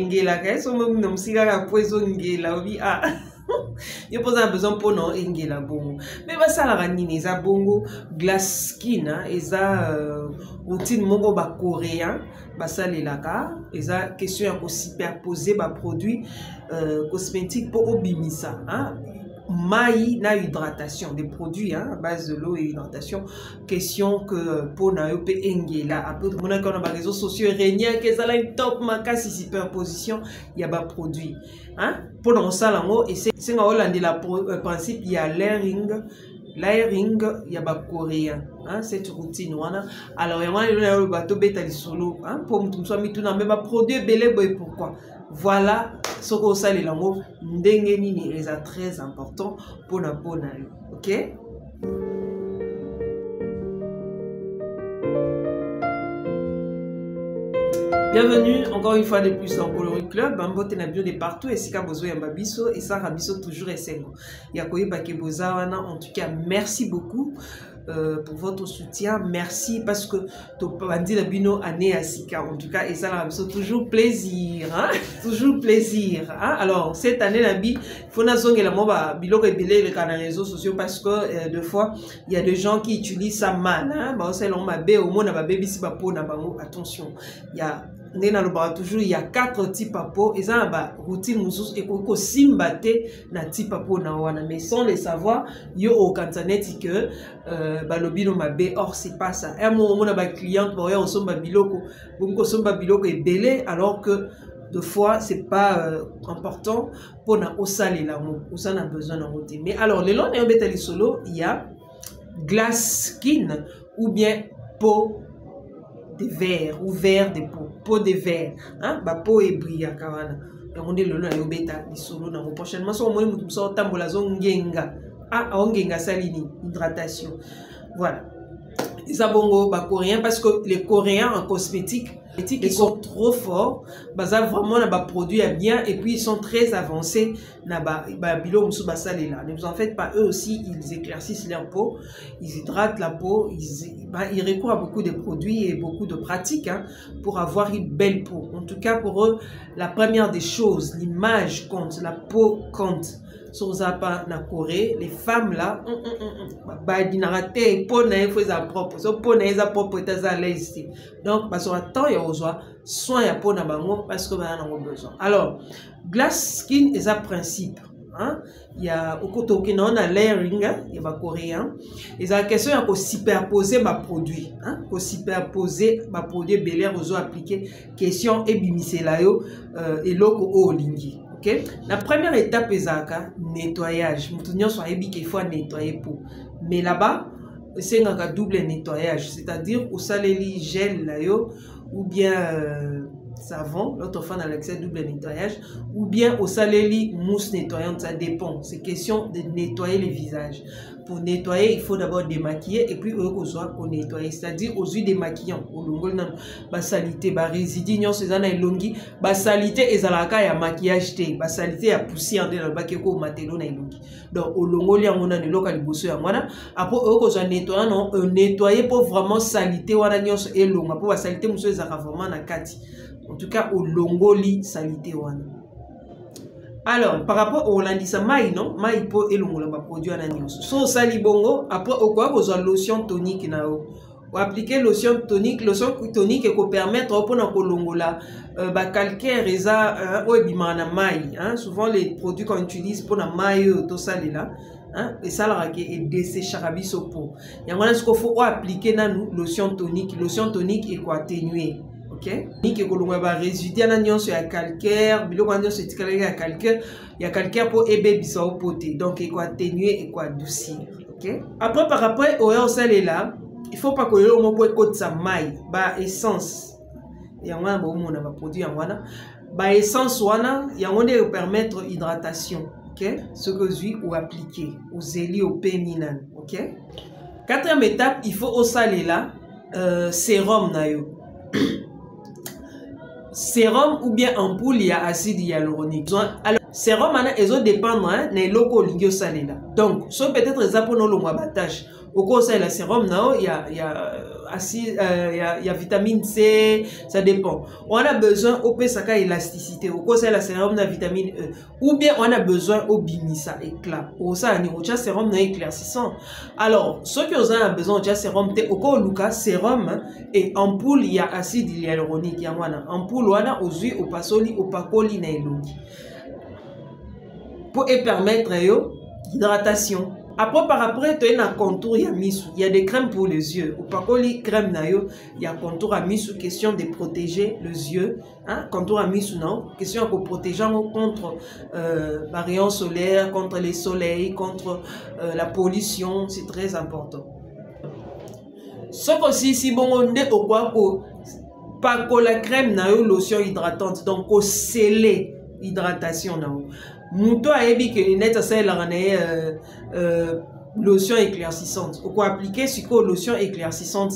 Ngela ka eso mo msika ka poison ngela obi ah yo posa besoin pour non ngela bongo mais ba sala ka nini za bongo glass skin eza routine moko ba coréen ba salela ka eza question ya ko superposer ba produit cosmétique pour obimisa hein maï na hydratation des produits à base de l'eau et hydratation question que pour na yo pe engela après on a quand on réseaux sociaux régner que ça la top makasi superposition il y a ba produit hein pour dans ça là et c'est nga hollande la principe il y a layering il y a ba coréen hein cette routine wana alors il y a le bateau beta li solo hein pour mutu so mi tuna même ba produit belé boy pourquoi voilà ce qu'on sait les mots ndenge nini est très important pour na bona ok. Bienvenue encore une fois de plus dans Coloris Club. Bambote na bio de partout et sika bozo yamba biso et ça rabiso toujours esengo. Yakoye bakeboza wana en tout cas merci beaucoup pour votre soutien. Merci parce que to bandi la bino année à sika en tout cas et ça rabiso toujours plaisir hein? Toujours plaisir hein? Alors cette année la bi fona zongela mo ba biloko ebele le canal réseaux sociaux parce que deux fois il y a des gens qui utilisent ça mal hein ba selon ma bé au mona ba baby si ba pona bango attention il y a toujours il y a 4 types à peau et ça ba routine musus et ko simbate na type à peau na wana mais sans le savoir yo au internet que ba lobino mabe or c'est pas ça un moment on a ba cliente pour yo somba biloko bongo somba biloko et belé alors que deux fois c'est pas important pour na osale la mo on a besoin en routine mais alors les longs et betali solo il y a glass skin ou bien peau de verre ou verre de peau de verre hein ba peau et brilla kawana et on dit le na yobeta li solo na prochainement so mo mutu so tambola zo ngenga ah ongenga salini hydratation voilà ils abongo ba coréen parce que les coréens en cosmétique ils sont trop forts baza vraiment na ba produit bien et puis ils sont très avancés na ba bilo musu basalela ne vous en faites pas, eux aussi ils éclaircissent leur peau, ils hydratent la peau, ils recourent à beaucoup de produits et beaucoup de pratiques hein, pour avoir une belle peau. En tout cas pour eux la première des choses, l'image compte, la peau compte. Sur Zapa na Corée, les femmes là, bah dinarate peau na faut sa propre, so peau na sa propre est à l'aise. Donc parce que temps ya ozoa soin ya peau na bango parce que ba na besoin. Alors glass skin est un principe. Hein? Il y a au côté qui on a layering, il y a ba coréen. Et la question est de superposer ma produit, hein? Ko superposer ma produit belé ozo appliquer question et bimisela yo et loko o lingi. Okay? La première étape est nettoyage. Nous soit qu'il faut nettoyer pour. Mais là-bas, c'est un double nettoyage, c'est-à-dire au saléli gel là yo ou bien savon, l'autre fois dans l'excès double nettoyage ou bien au saléli mousse nettoyante, ça dépend. C'est question de nettoyer le visage. Pour nettoyer, il faut d'abord démaquiller et puis on nettoyer, c'est-à-dire aux huiles démaquillantes, au longo nan ba salité, ba résidu nyon c'est na elongi, ba salité ezalaka ya maquillage te, ba salité ya poussière de ba keko matelo na elongi. Donc au longo li ngona ne loka liboso ya ngona, après ko zo nettoyer non, nettoyer pour vraiment salité wana nyon elonga, pour ba salité muso ezaka vraiment na kati. En tout cas au longo li salité wana. Alors, par rapport au landisa maï, non? Maï po elongola ba produit à l'agneau. So sali bongo, après au quoi vous avez lotion tonique na o. Ou appliquer lotion tonique et qu'on permettre pour na kolongola ba calcaire eza o ebimana maï, hein? Souvent les produits qu'on utilise pour na maï to sali là, hein? Et ça la est desséchera biso po. Yangona ce qu'il faut appliquer na lotion tonique et quoi atténuer. Ok, ni que kolonga ba résidu na nyonso ya calcaire, biloko nyonso etikala ya calcaire pour ebe bisa au poté. Donc il faut atténuer et quoi adoucir. Ok. Après par rapport au sel là, il faut pas que le mot pour côté sa maille, ba essence. Et on a bon on a produit en wana. Ba essence wana, ya on de permettre hydratation. Ok, ce que je ou appliquer aux zéli au péminan. Ok. Quatrième étape, il faut au sel là sérum na yo. Sérum ou bien ampoule il y a acide hyaluronique. Alors sérum ana ezo dépendre hein na loko lingio salela. Donc so peut-être ça pour no longa battage Au cours de la sérum, il y a vitamine C, ça dépend. On a besoin au PSK élasticité, au cours de la sérum, de vitamine E. Ou bien on a besoin au bimisa, éclat. Au sérum éclaircissant. Alors, ceux qui ont besoin de sérum, au cours de sérum et ampoule, il y a acide hyaluronique. Il y a ampoule, on a aussi au pasoli, au pacoli, pour permettre l'hydratation. Après, par après, tu as un contour, il y a des crèmes pour les yeux. Au pacoli, crème, il y a un contour à misu, question de protéger les yeux. Hein? Contour à misu, non? Question de protéger contre les rayons solaires, contre les soleils, contre la pollution. C'est très important. Ce aussi, si bon, on est au quoi, pas la crème, lotion hydratante, donc au scellé hydratation. Mouto a dit que net c'est la lotion éclaircissante. On peut appliquer sur lotion éclaircissante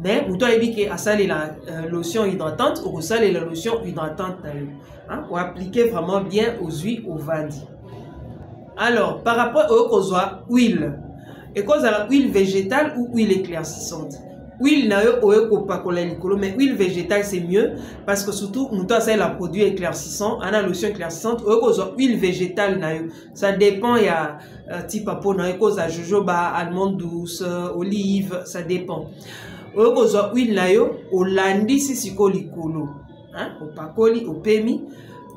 mais mouto a dit que à ça la lotion hydratante ou ça la lotion hydratante hein, on appliquer vraiment bien aux huiles au vandi. Alors par rapport aux huiles, et cause à la huile végétale ou huile éclaircissante. Huile mais huile végétale c'est mieux parce que surtout nous avons la produit éclaircissant, on a lotion éclaircissante, huile végétale ça dépend, il y a type à peau, cause à jojoba, almande douce, olive, ça dépend. Huile au landi si likolo, hein, au pakoli, au pemi.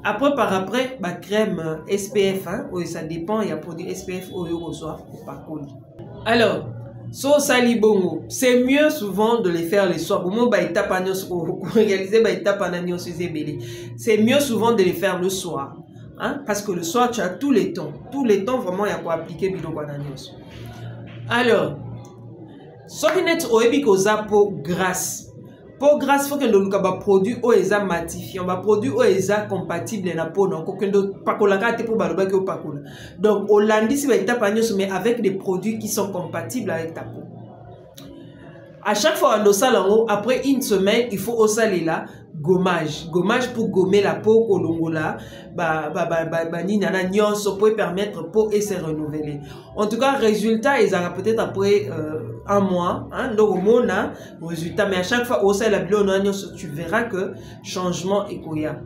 Après par après crème SPF, hein, ça dépend, il y a produit SPF au pakoli. Alors so sali bongo, c'est mieux souvent de les faire les soirs. C'est mieux souvent de les faire le soir. Hein? Parce que le soir, tu as tous les temps. Tous les temps, vraiment, il y a quoi appliquer bilo bananios. Alors, ce qui est au peau grasse. Peau grasse, il faut que nous ayons produit au ESA matifiant, produit au ESA compatible na peau, donc donc au lundi, si mais avec des produits qui sont compatibles avec ta peau. À chaque fois, après une semaine, il faut aussi là gommage. Gommage pour gommer la peau, kolongola, pour permettre la peau et se renouveler. En tout cas, résultat, ils auront peut-être après un mois, hein, donc au moins, résultat, mais à chaque fois, aussi la tu verras que changement est koya.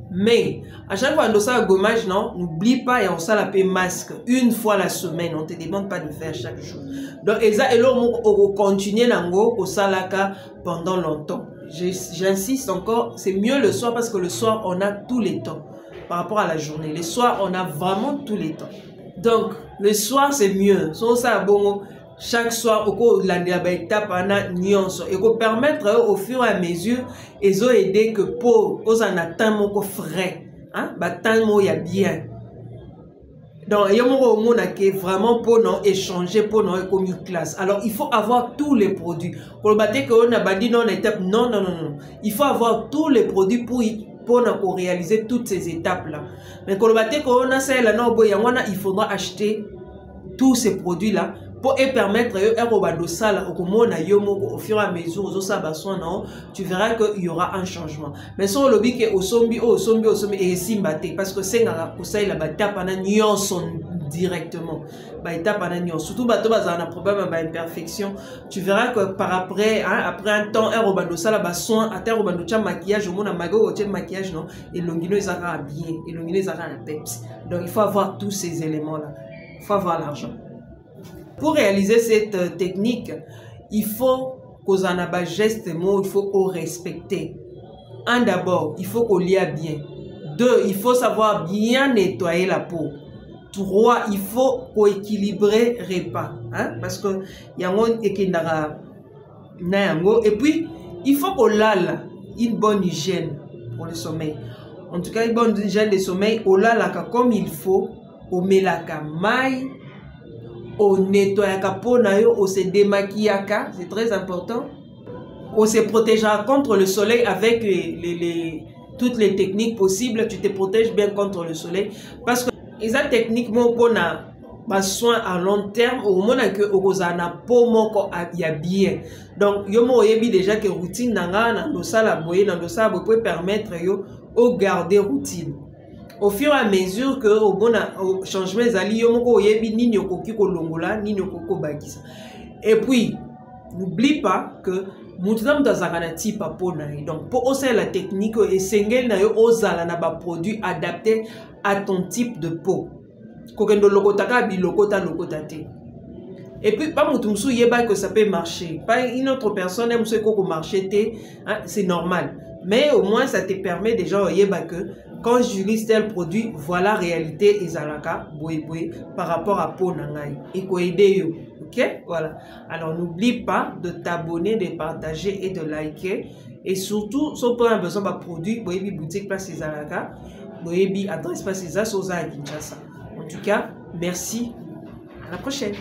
Mais à chaque fois on a un gommage, non, n'oublie pas et on s'en la masque une fois la semaine. On ne te demande pas de faire chaque jour. Donc et là on continue nango au salaka pendant longtemps. J'insiste encore, c'est mieux le soir parce que le soir on a tous les temps par rapport à la journée. Le soir on a vraiment tous les temps. Donc le soir c'est mieux. Ça bon. Chaque soir, au cours de la étape, on a nuance et pour permettre au fur et à mesure, ils ont aidé que pour aux en attend mon frais, hein, tant y a bien. Donc il y a vraiment pour non échanger pour non comme une classe. Alors il faut avoir tous les produits. Pour le battre qu'on a dit non étape, non. Il faut avoir tous les produits pour réaliser toutes ces étapes là. Mais pour le battre qu'on a ça là non il faudra acheter tous ces produits là. Pour permettre au fur et à mesure tu verras qu'il y aura un changement. Mais si on le dit que au sombi et simbaté parce que c'est directement surtout un problème d'imperfection, tu verras que par après après un temps soin à terre maquillage au maquillage non et l'ongino bien et l'ongino peps. Donc il faut avoir tous ces éléments là, il faut avoir l'argent. Pour réaliser cette technique, il faut qu'on en ait geste mots, il faut qu'on respecter. Un d'abord, il faut qu'on lie bien. Deux, il faut savoir bien nettoyer la peau. Trois, il faut qu'on équilibre les repas. Hein? Parce que il y a et puis, il faut qu'on ait une bonne hygiène pour le sommeil. En tout cas, une bonne hygiène de sommeil, on l'a comme il faut, on met la camaille. On nettoie la peau, on se démaquille, c'est très important. On se protégera contre le soleil avec toutes les techniques possibles. Tu te protèges bien contre le soleil. Parce que les techniques, pour soin à long terme, au moment que on a peau, il y a bien. Donc, il déjà que routine, peut permettre de garder routine. au fur et à mesure que au bon changement ezali yo moko oyebi nini okoki kolongola nini okoki kobakisa. Et puis n'oublie pas que mutuza mutazaka na type peau na ye. Donc pour osa la technique esengeli na yo ozala na ba produit adapté à ton type de peau. Kokendo lokotaka bilokota lokota te. Et puis pas mutumsu yeba que ça peut marcher. Pas une autre personne aime ce qu'on marcher te, hein, c'est normal. Mais au moins ça te permet déjà yeba que quand j'utilise tel produit, voilà la réalité ezalaka boy par rapport à peau nangai. Et ko aider yo. Ok, voilà. Alors n'oublie pas de t'abonner, de partager et de liker. Et surtout, si tu as besoin de produits, boyebi boutique place ezalaka, boyebi adresse place ezalaka soza à Kinshasa. En tout cas, merci. À la prochaine.